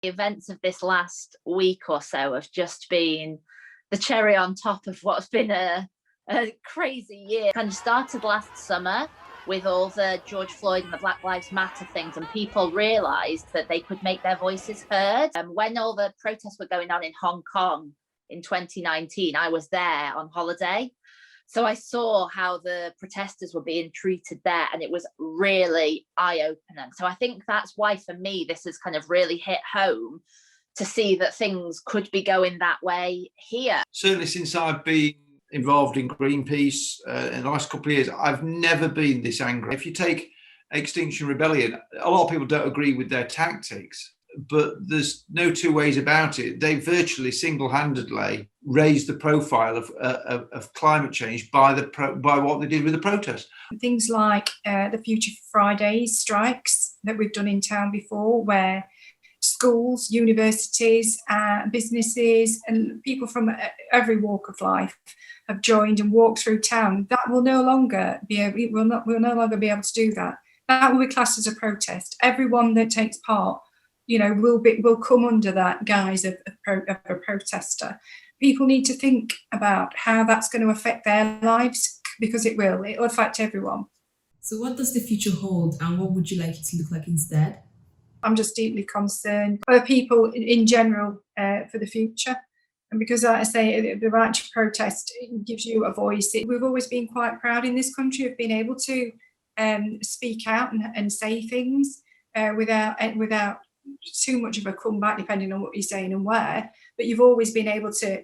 The events of this last week or so have just been the cherry on top of what's been a crazy year. Kind of started last summer with all the George Floyd and the Black Lives Matter things, and people realised that they could make their voices heard. And when all the protests were going on in Hong Kong in 2019, I was there on holiday. So I saw how the protesters were being treated there, and it was really eye-opening. So I think that's why, for me, this has kind of really hit home, to see that things could be going that way here. Certainly since I've been involved in Greenpeace in the last couple of years, I've never been this angry. If you take Extinction Rebellion, a lot of people don't agree with their tactics, but there's no two ways about it. They virtually single-handedly raised the profile of climate change by what they did with the protest. Things like the Future Fridays strikes that we've done in town before, where schools, universities, businesses and people from every walk of life have joined and walked through town. That will no longer be able, we'll no longer be able to do that. That will be classed as a protest. Everyone that takes part, will come under that guise of a protester. People need to think about how that's going to affect their lives, because it will affect everyone. So what does the future hold, and what would you like it to look like instead? I'm just deeply concerned for people in general, for the future. And because, like I say, the right to protest gives you a voice. We've always been quite proud in this country of being able to speak out and say things without too much of a comeback, depending on what you're saying and where. But you've always been able to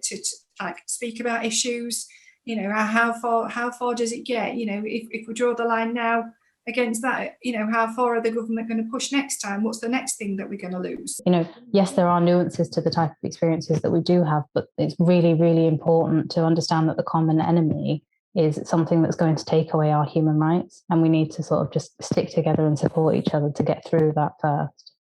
like speak about issues. How far does it get? If we draw the line now against that, how far are the government going to push next time? What's the next thing that we're going to lose? Yes, there are nuances to the type of experiences that we do have, but it's really, really important to understand that the common enemy is something that's going to take away our human rights, and we need to sort of just stick together and support each other to get through that first.